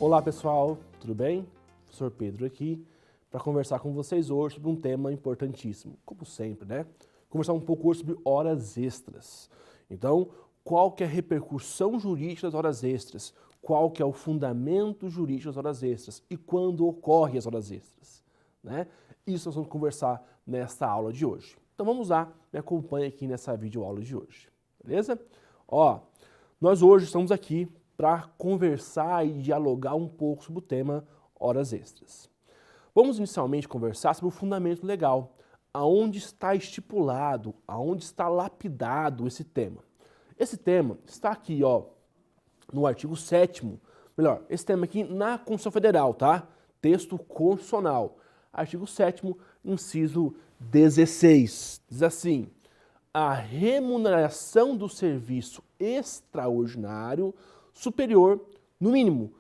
Olá pessoal, tudo bem? Professor Pedro aqui para conversar com vocês hoje sobre um tema importantíssimo, como sempre, né? Conversar um pouco hoje sobre horas extras. Então, qual que é a repercussão jurídica das horas extras? Qual que é o fundamento jurídico das horas extras? E quando ocorrem as horas extras? Né? Isso nós vamos conversar nesta aula de hoje. Então vamos lá, me acompanhe aqui nessa videoaula de hoje, beleza? Ó, nós hoje estamos aqui para conversar e dialogar um pouco sobre o tema horas extras. Vamos inicialmente conversar sobre o fundamento legal, aonde está estipulado, aonde está lapidado esse tema. Esse tema está aqui, ó, no artigo 7º, melhor, esse tema aqui na Constituição Federal, tá? Texto constitucional. Artigo 7º, inciso 16. Diz assim: a remuneração do serviço extraordinário superior, no mínimo,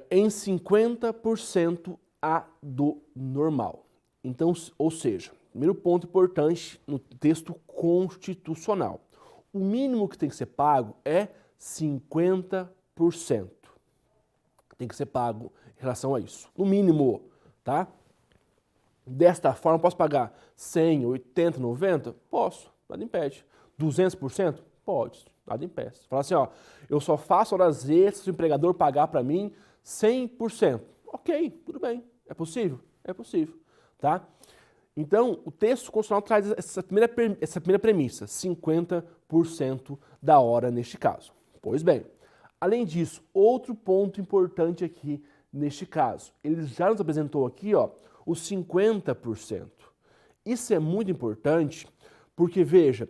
em 50% a do normal. Então, ou seja, primeiro ponto importante no texto constitucional. O mínimo que tem que ser pago é 50%. Tem que ser pago em relação a isso. No mínimo, tá? Desta forma, posso pagar 100, 80, 90? Posso, nada impede. 200%? Pode, nada impede. Fala assim, ó, eu só faço horas extras se o empregador pagar para mim 100%. Ok, tudo bem. É possível? É possível, tá? Então, o texto constitucional traz essa primeira premissa, 50% da hora neste caso. Pois bem, além disso, outro ponto importante aqui neste caso, ele já nos apresentou aqui, ó, os 50%. Isso é muito importante porque, veja,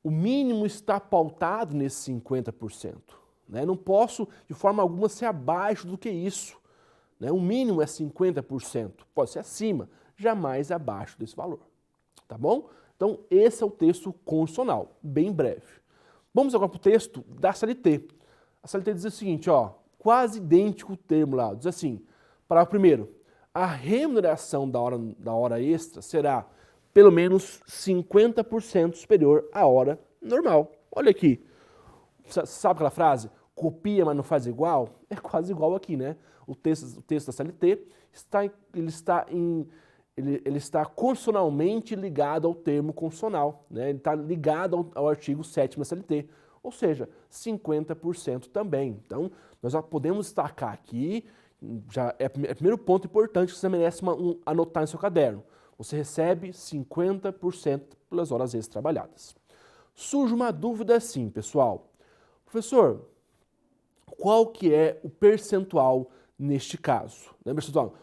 o mínimo está pautado nesse 50%. Né? Não posso, de forma alguma, ser abaixo do que isso. Né? O mínimo é 50%. Pode ser acima, jamais abaixo desse valor. Tá bom? Então, esse é o texto constitucional, bem breve. Vamos agora para o texto da CLT. A CLT diz o seguinte, ó, quase idêntico o termo lá. Diz assim, parágrafo primeiro, a remuneração da hora extra será pelo menos 50% superior à hora normal. Olha aqui, sabe aquela frase? Copia, mas não faz igual? É quase igual aqui, né? O texto da CLT ele está constitucionalmente ligado ao termo constitucional, né? Ele está ligado ao artigo 7º da CLT, ou seja, 50% também. Então, nós já podemos destacar aqui, já é o primeiro ponto importante que você merece anotar em seu caderno. Você recebe 50% pelas horas extras trabalhadas. Surge uma dúvida assim, pessoal. Professor, qual que é o percentual neste caso? Lembra, pessoal?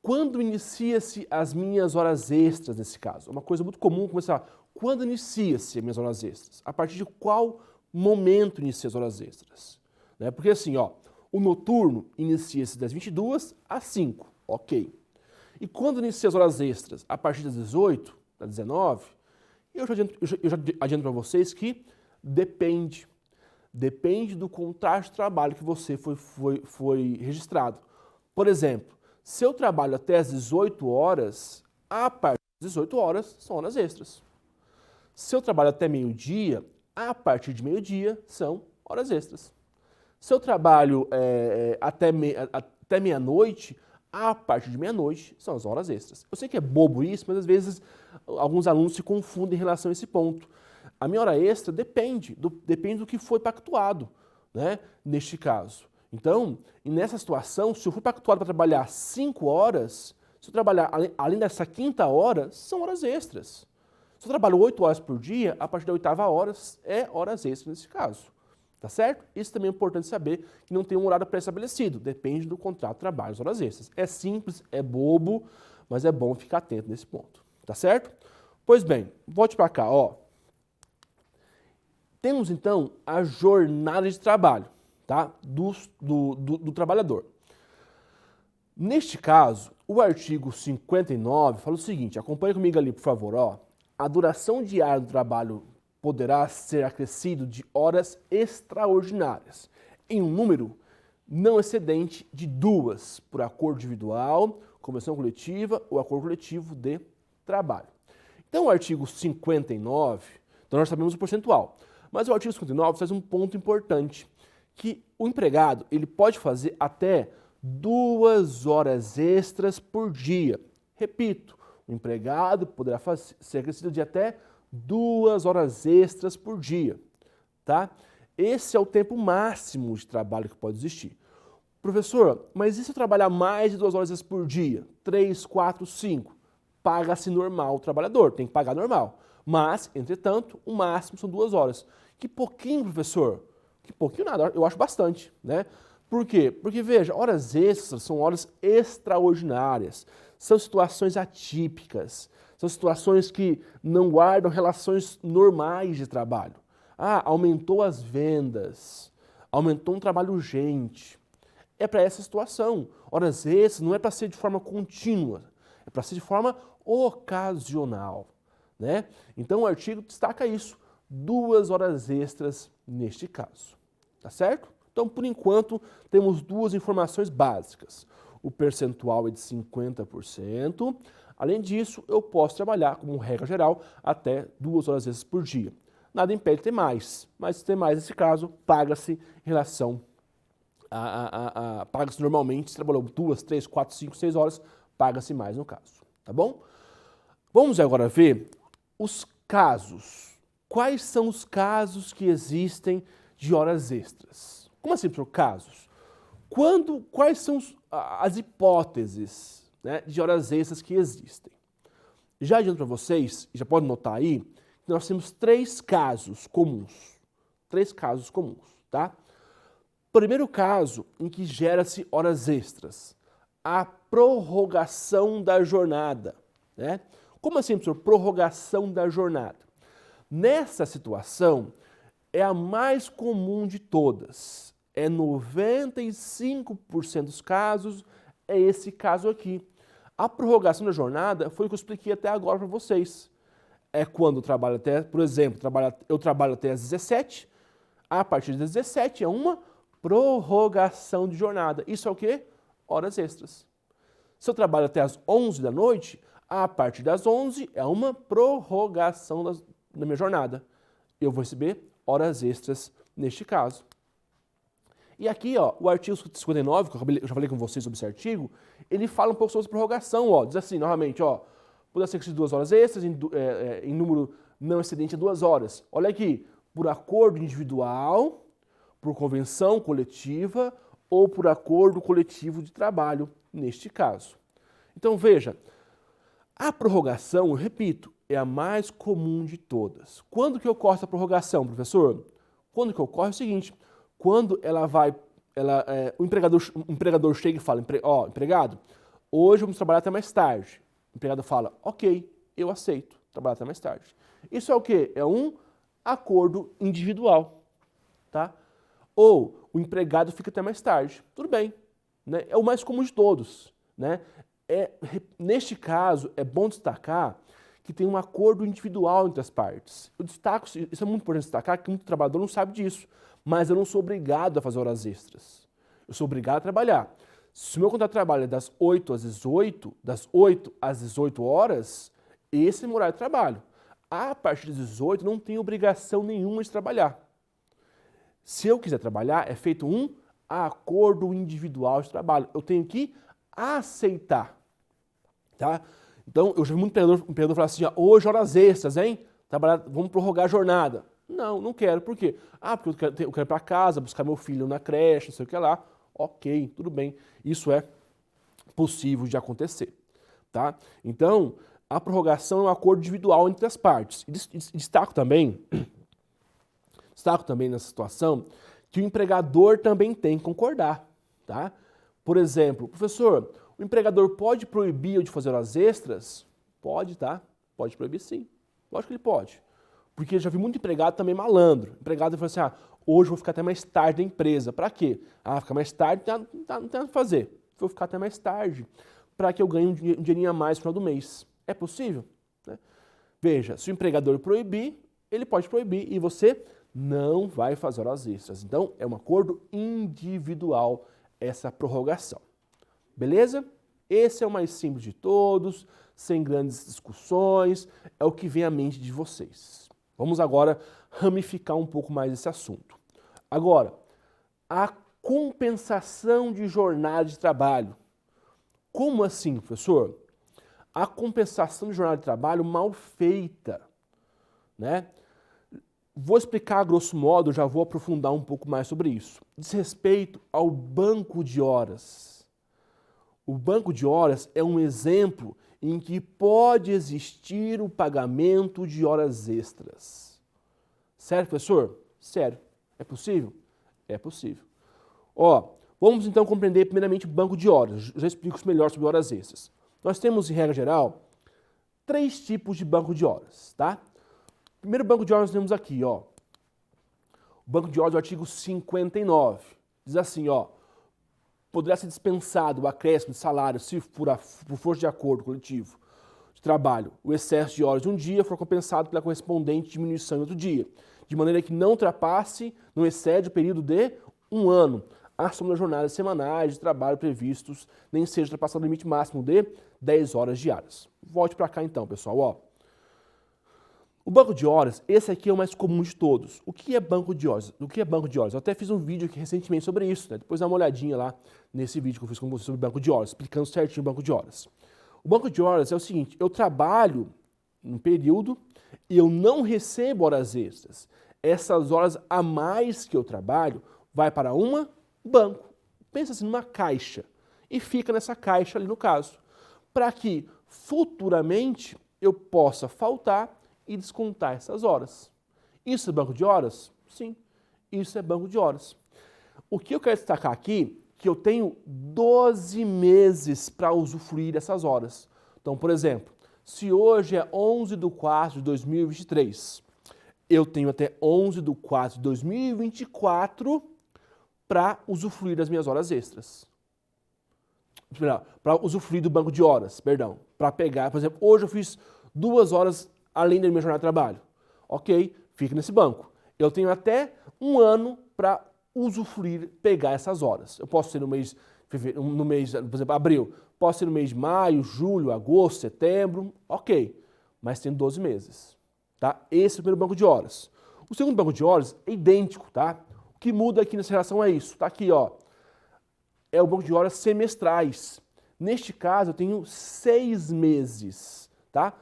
Quando inicia-se as minhas horas extras nesse caso? É uma coisa muito comum começar. Quando inicia-se as minhas horas extras? A partir de qual momento inicia as horas extras? Né? Porque assim, ó, o noturno inicia-se das 22 às 5, ok. E quando inicia as horas extras? A partir das 18, das 19, eu já adianto para vocês que depende. Depende do contrato de trabalho que você foi registrado. Por exemplo, se eu trabalho até as 18 horas, a partir das 18 horas são horas extras. Se eu trabalho até meio-dia, a partir de meio-dia são horas extras. Se eu trabalho até meia-noite, a partir de meia-noite são as horas extras. Eu sei que é bobo isso, mas às vezes alguns alunos se confundem em relação a esse ponto. A minha hora extra depende do que foi pactuado, né, neste caso. Então, nessa situação, se eu for pactuado para trabalhar 5 horas, se eu trabalhar além dessa quinta hora, são horas extras. Se eu trabalho 8 horas por dia, a partir da 8ª hora é horas extras nesse caso. Tá certo? Isso também é importante saber que não tem um horário pré-estabelecido, depende do contrato de trabalho, as horas extras. É simples, é bobo, mas é bom ficar atento nesse ponto. Tá certo? Pois bem, volte para cá, ó. Temos então a jornada de trabalho, tá? do trabalhador. Neste caso, o artigo 59 fala o seguinte, acompanhe comigo ali, por favor, ó. A duração diária do trabalho poderá ser acrescido de horas extraordinárias, em um número não excedente de 2, por acordo individual, convenção coletiva ou acordo coletivo de trabalho. Então, o artigo 59, então nós sabemos o percentual, mas o artigo 59 traz um ponto importante, que o empregado ele pode fazer até 2 horas extras por dia. Repito, o empregado poderá ser acrescido de até 2 horas extras por dia, tá? Esse é o tempo máximo de trabalho que pode existir. Professor, mas e se eu trabalhar mais de 2 horas extras por dia? 3, 4, 5? Paga-se normal o trabalhador, tem que pagar normal. Mas, entretanto, o máximo são 2 horas. Que pouquinho, professor? Que pouquinho nada, eu acho bastante, né? Por quê? Porque, veja, horas extras são horas extraordinárias, são situações atípicas, são situações que não guardam relações normais de trabalho. Ah, aumentou as vendas, aumentou um trabalho urgente. É para essa situação. Horas extras não é para ser de forma contínua, é para ser de forma ocasional, né? Então o artigo destaca isso, 2 horas extras neste caso, tá certo? Então, por enquanto, temos 2 informações básicas. O percentual é de 50%. Além disso, eu posso trabalhar, como regra geral, até 2 horas extras por dia. Nada impede de ter mais, mas se ter mais nesse caso, paga-se em relação paga-se normalmente, se trabalhou 2, 3, 4, 5, 6 horas, paga-se mais no caso, tá bom? Vamos agora ver os casos. Quais são os casos que existem de horas extras? Como assim, professor, casos? Quais são as hipóteses, né, de horas extras que existem? Já adianto para vocês, já podem notar aí, que nós temos 3 casos comuns. 3 casos comuns, tá? Primeiro caso em que gera-se horas extras, a prorrogação da jornada, né? Como assim, professor? Prorrogação da jornada. Nessa situação, é a mais comum de todas. É 95% dos casos, é esse caso aqui. A prorrogação da jornada foi o que eu expliquei até agora para vocês. É quando eu trabalho até, por exemplo, eu trabalho até às 17, a partir das 17 é uma prorrogação de jornada. Isso é o quê? Horas extras. Se eu trabalho até às 11 da noite, a partir das 11 é uma prorrogação da minha jornada. Eu vou receber horas extras neste caso. E aqui, ó, o artigo 59, que eu já falei com vocês sobre esse artigo, ele fala um pouco sobre essa prorrogação, ó, diz assim, novamente, ó, poderá ser de 2 horas extras em número não excedente a 2 horas. Olha aqui, por acordo individual, por convenção coletiva ou por acordo coletivo de trabalho, neste caso. Então, veja, a prorrogação, eu repito, é a mais comum de todas. Quando que ocorre essa prorrogação, professor? Quando que ocorre é o seguinte, quando o empregador chega e fala, ó, empregado, hoje vamos trabalhar até mais tarde. O empregado fala, ok, eu aceito trabalhar até mais tarde. Isso é o quê? É um acordo individual, tá? Ou o empregado fica até mais tarde. Tudo bem, né? É o mais comum de todos, né? Neste caso, é bom destacar que tem um acordo individual entre as partes. Eu destaco, isso é muito importante destacar, que muito trabalhador não sabe disso, mas eu não sou obrigado a fazer horas extras. Eu sou obrigado a trabalhar. Se o meu contrato de trabalho é das 8 às 18, das 8 às 18 horas, esse é o meu horário de trabalho. A partir das 18, não tenho obrigação nenhuma de trabalhar. Se eu quiser trabalhar, é feito um acordo individual de trabalho. Eu tenho que aceitar, tá? Então, eu já vi muito empreendedor falar assim, ó, hoje horas extras, hein? Vamos prorrogar a jornada. Não, não quero. Por quê? Ah, porque eu quero ir para casa, buscar meu filho na creche, não sei o que lá. Ok, tudo bem. Isso é possível de acontecer, tá? Então, a prorrogação é um acordo individual entre as partes. E destaco também nessa situação que o empregador também tem que concordar, tá? Por exemplo, professor, o empregador pode proibir eu de fazer horas extras? Pode, tá? Pode proibir sim. Lógico que ele pode. Porque eu já vi muito empregado também malandro. O empregado fala assim, ah, hoje eu vou ficar até mais tarde na empresa. Para quê? Ah, ficar mais tarde não tem nada a fazer. Vou ficar até mais tarde para que eu ganhe um dinheirinho a mais no final do mês. É possível? Né? Veja, se o empregador proibir, ele pode proibir e você não vai fazer horas extras. Então, é um acordo individual essa prorrogação. Beleza? Esse é o mais simples de todos, sem grandes discussões, é o que vem à mente de vocês. Vamos agora ramificar um pouco mais esse assunto. Agora, a compensação de jornada de trabalho. Como assim, professor? A compensação de jornada de trabalho mal feita, né? Vou explicar a grosso modo, já vou aprofundar um pouco mais sobre isso. Diz respeito ao banco de horas. O banco de horas é um exemplo em que pode existir o pagamento de horas extras. Sério, professor? Sério. É possível? É possível. Ó, vamos então compreender primeiramente o banco de horas. Já explico melhor sobre horas extras. Nós temos, em regra geral, 3 tipos de banco de horas, tá? O primeiro banco de horas nós temos aqui, ó. O banco de horas do artigo 59. Diz assim, ó. Poderá ser dispensado o acréscimo de salário se for força de acordo coletivo de trabalho. O excesso de horas de um dia for compensado pela correspondente diminuição em outro dia, de maneira que não ultrapasse, não excede o período de 1 ano, a soma das jornadas semanais de trabalho previstos, nem seja ultrapassado o limite máximo de 10 horas diárias. Volte para cá então, pessoal, ó. O banco de horas, esse aqui é o mais comum de todos. O que é banco de horas? O que é banco de horas? Eu até fiz um vídeo aqui recentemente sobre isso, né? Depois dá uma olhadinha lá nesse vídeo que eu fiz com você sobre banco de horas, explicando certinho o banco de horas. O banco de horas é o seguinte, eu trabalho um período e eu não recebo horas extras. Essas horas a mais que eu trabalho vai para um banco. Pensa assim, numa caixa. E fica nessa caixa ali no caso. Para que futuramente eu possa faltar e descontar essas horas. Isso é banco de horas? Sim, isso é banco de horas. O que eu quero destacar aqui, que eu tenho 12 meses para usufruir dessas horas. Então, por exemplo, se hoje é 11/4/2023, eu tenho até 11/4/2024 para usufruir das minhas horas extras. Para usufruir do banco de horas, perdão. Para pegar, por exemplo, hoje eu fiz 2 horas além da minha jornada de trabalho. Ok, fica nesse banco. Eu tenho até 1 ano para usufruir, pegar essas horas. Eu posso ser no mês, por exemplo, abril. Posso ser no mês de maio, julho, agosto, setembro. Ok, mas tem 12 meses. Tá? Esse é o primeiro banco de horas. O segundo banco de horas é idêntico, tá? O que muda aqui nessa relação é isso. Tá aqui, ó. É o banco de horas semestrais. Neste caso, eu tenho 6 meses, tá?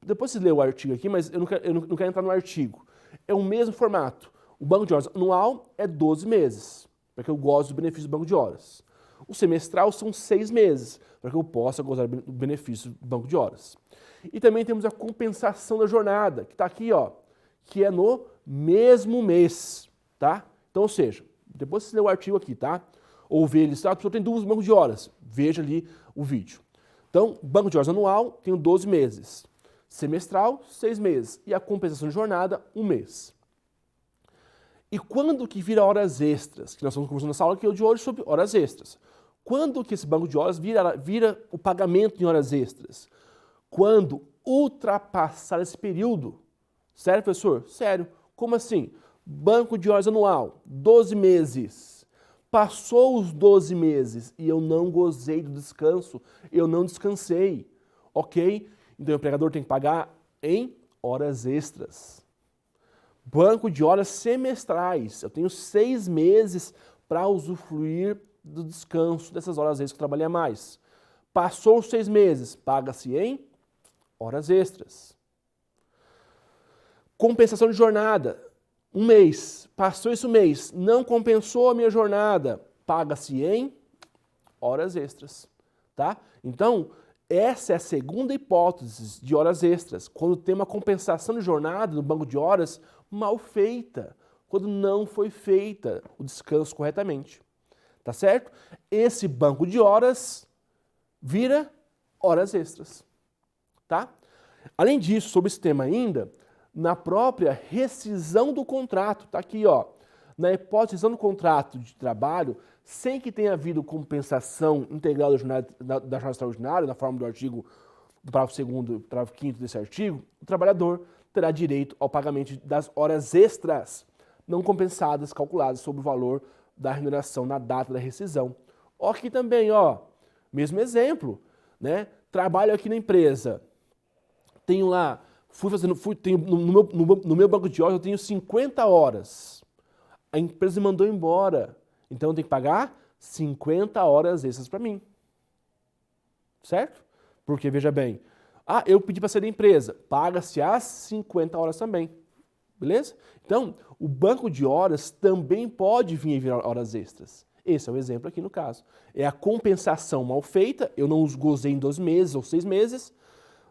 Depois você lê o artigo aqui, mas eu não quero entrar no artigo. É o mesmo formato. O banco de horas anual é 12 meses, para que eu goze do benefício do banco de horas. O semestral são 6 meses, para que eu possa gozar do benefício do banco de horas. E também temos a compensação da jornada, que está aqui, ó, que é no mesmo mês, tá? Então, ou seja, depois você lê o artigo aqui, tá? Ou vê ele, a pessoa tem dúvidas no banco de horas, veja ali o vídeo. Então, banco de horas anual, tenho 12 meses. Semestral, 6 meses. E a compensação de jornada, 1 mês. E quando que vira horas extras? Que nós estamos conversando nessa aula aqui de hoje sobre horas extras. Quando que esse banco de horas vira o pagamento em horas extras? Quando ultrapassar esse período. Sério, professor? Sério. Como assim? Banco de horas anual, 12 meses. Passou os 12 meses e eu não gozei do descanso, eu não descansei, ok? Então o empregador tem que pagar em horas extras. Banco de horas semestrais. Eu tenho 6 meses para usufruir do descanso dessas horas extras que eu trabalhei a mais. Passou os 6 meses, paga-se em horas extras. Compensação de jornada. 1 mês. Passou esse mês, não compensou a minha jornada, paga-se em horas extras. Tá? Então, essa é a segunda hipótese de horas extras, quando tem uma compensação de jornada no banco de horas mal feita, quando não foi feita o descanso corretamente. Tá certo? Esse banco de horas vira horas extras. Tá? Além disso, sobre esse tema ainda, na própria rescisão do contrato, tá aqui, ó, na hipótese de rescisão do contrato de trabalho, sem que tenha havido compensação integral da jornada extraordinária, na forma do artigo, do parágrafo 2º e parágrafo 5º desse artigo, o trabalhador terá direito ao pagamento das horas extras não compensadas, calculadas sobre o valor da remuneração na data da rescisão. Ó, aqui também, ó, mesmo exemplo, né? Trabalho aqui na empresa, tenho lá, no meu banco de horas eu tenho 50 horas. A empresa me mandou embora. Então eu tenho que pagar 50 horas extras para mim. Certo? Porque, veja bem, eu pedi para sair da empresa, paga-se as 50 horas também. Beleza? Então, o banco de horas também pode vir e virar horas extras. Esse é o exemplo aqui no caso. É a compensação mal feita, eu não os gozei em 2 meses ou 6 meses,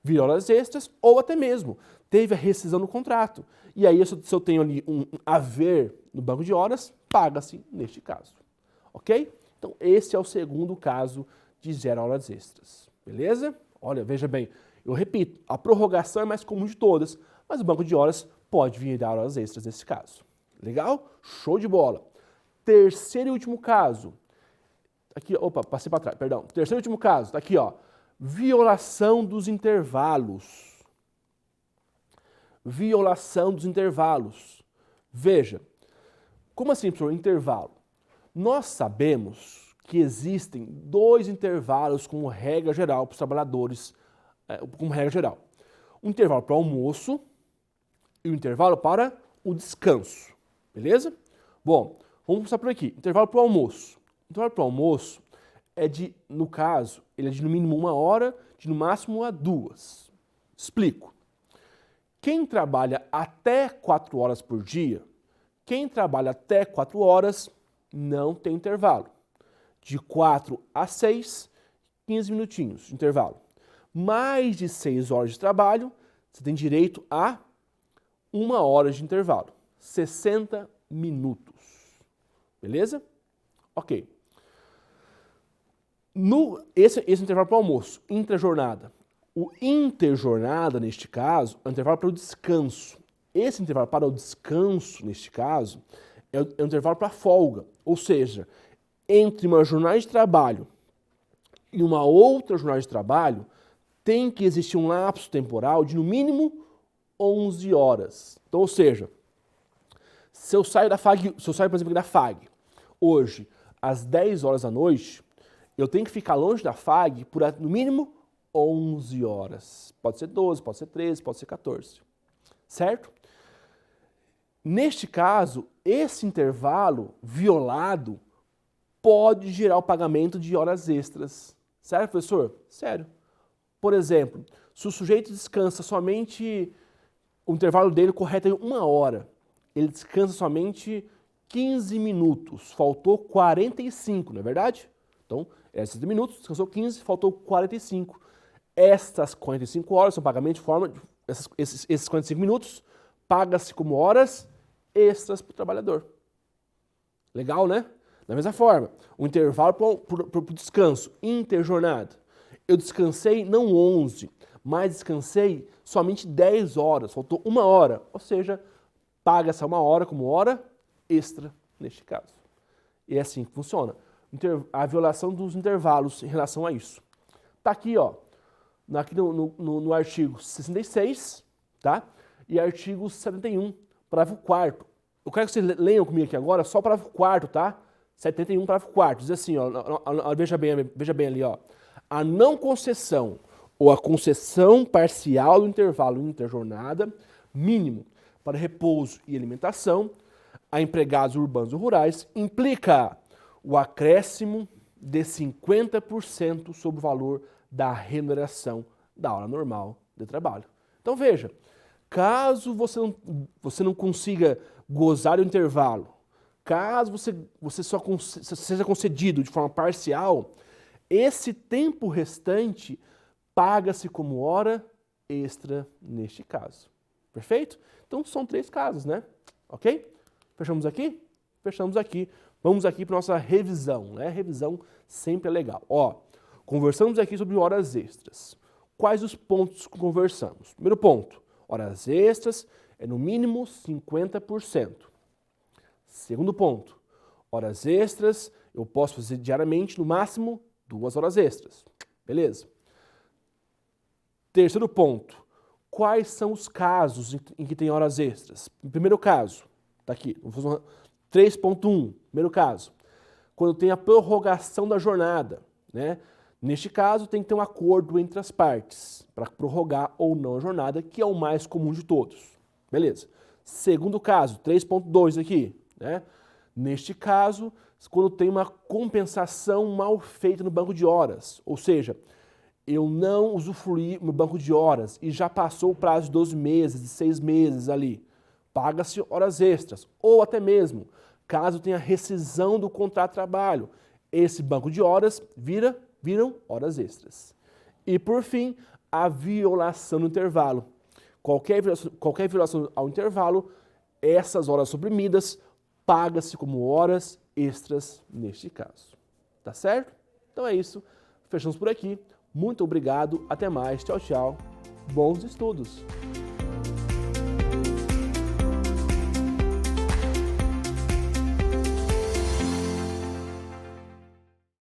vira horas extras, ou até mesmo teve a rescisão no contrato. E aí, se eu tenho ali um haver no banco de horas, paga-se neste caso. Ok? Então, esse é o segundo caso de 0 horas extras. Beleza? Olha, veja bem, eu repito, a prorrogação é mais comum de todas, mas o banco de horas pode vir dar horas extras nesse caso. Legal? Show de bola. Terceiro e último caso. Aqui, opa, passei para trás, perdão. Terceiro e último caso, tá aqui, ó. Violação dos intervalos. Violação dos intervalos. Veja, como assim, professor, intervalo? Nós sabemos que existem 2 intervalos como regra geral para os trabalhadores, como regra geral. Um intervalo para o almoço e um intervalo para o descanso. Beleza? Bom, vamos começar por aqui. Intervalo para o almoço. Intervalo para o almoço é de, no caso, ele é de no mínimo 1 hora, de no máximo 2. Explico. Quem trabalha até 4 horas por dia, quem trabalha até 4 horas não tem intervalo. De 4 a 6, 15 minutinhos de intervalo. Mais de 6 horas de trabalho, você tem direito a 1 hora de intervalo. 60 minutos. Beleza? Ok. Esse é o intervalo para o almoço, intrajornada. O interjornada, neste caso, é o intervalo para o descanso. Esse intervalo para o descanso, neste caso, é o intervalo para a folga. Ou seja, entre uma jornada de trabalho e uma outra jornada de trabalho, tem que existir um lapso temporal de, no mínimo, 11 horas. Então, ou seja, se eu saio, por exemplo, da FAG, hoje, às 10 horas da noite, eu tenho que ficar longe da FAG por, no mínimo, 11 horas. Pode ser 12, pode ser 13, pode ser 14. Certo? Neste caso, esse intervalo violado pode gerar o pagamento de horas extras. Certo, professor? Sério. Por exemplo, se o sujeito descansa somente, o intervalo dele correto é 1 hora, ele descansa somente 15 minutos, faltou 45, não é verdade? Então, 60 minutos, descansou 15, faltou 45. Estas 45 horas são pagamento de forma, esses 45 minutos, paga-se como horas extras para o trabalhador. Legal, né? Da mesma forma, o intervalo para o descanso, interjornada. Eu descansei não 11, mas descansei somente 10 horas, faltou 1 hora. Ou seja, paga-se 1 hora como hora extra neste caso. E é assim que funciona. A violação dos intervalos em relação a isso. Está aqui, ó, aqui no artigo 66, tá? E artigo 71, parágrafo 4º. Eu quero que vocês leiam comigo aqui agora, só o parágrafo 4º, tá? 71, parágrafo 4º. Diz assim, ó, veja bem ali, ó. A não concessão ou a concessão parcial do intervalo interjornada mínimo para repouso e alimentação a empregados urbanos ou rurais implica o acréscimo de 50% sobre o valor da remuneração da hora normal de trabalho. Então veja, caso você não consiga gozar do intervalo, caso você só seja concedido de forma parcial, esse tempo restante paga-se como hora extra neste caso. Perfeito? Então são 3 casos, né? Ok? Fechamos aqui? Fechamos aqui. Vamos aqui para a nossa revisão, né? Revisão sempre é legal. Ó, conversamos aqui sobre horas extras. Quais os pontos que conversamos? Primeiro ponto, horas extras é no mínimo 50%. Segundo ponto, horas extras eu posso fazer diariamente no máximo 2 horas extras. Beleza? Terceiro ponto, quais são os casos em que tem horas extras? No primeiro caso, tá aqui, vamos fazer 3.1, primeiro caso, quando tem a prorrogação da jornada, né? Neste caso, tem que ter um acordo entre as partes para prorrogar ou não a jornada, que é o mais comum de todos. Beleza. Segundo caso, 3.2 aqui, né? Neste caso, quando tem uma compensação mal feita no banco de horas, ou seja, eu não usufruí no banco de horas e já passou o prazo de 12 meses, de 6 meses ali, paga-se horas extras, ou até mesmo, caso tenha rescisão do contrato de trabalho, esse banco de horas viram horas extras. E por fim, a violação do intervalo. Qualquer violação ao intervalo, essas horas suprimidas paga-se como horas extras neste caso. Tá certo? Então é isso. Fechamos por aqui. Muito obrigado. Até mais. Tchau, tchau. Bons estudos.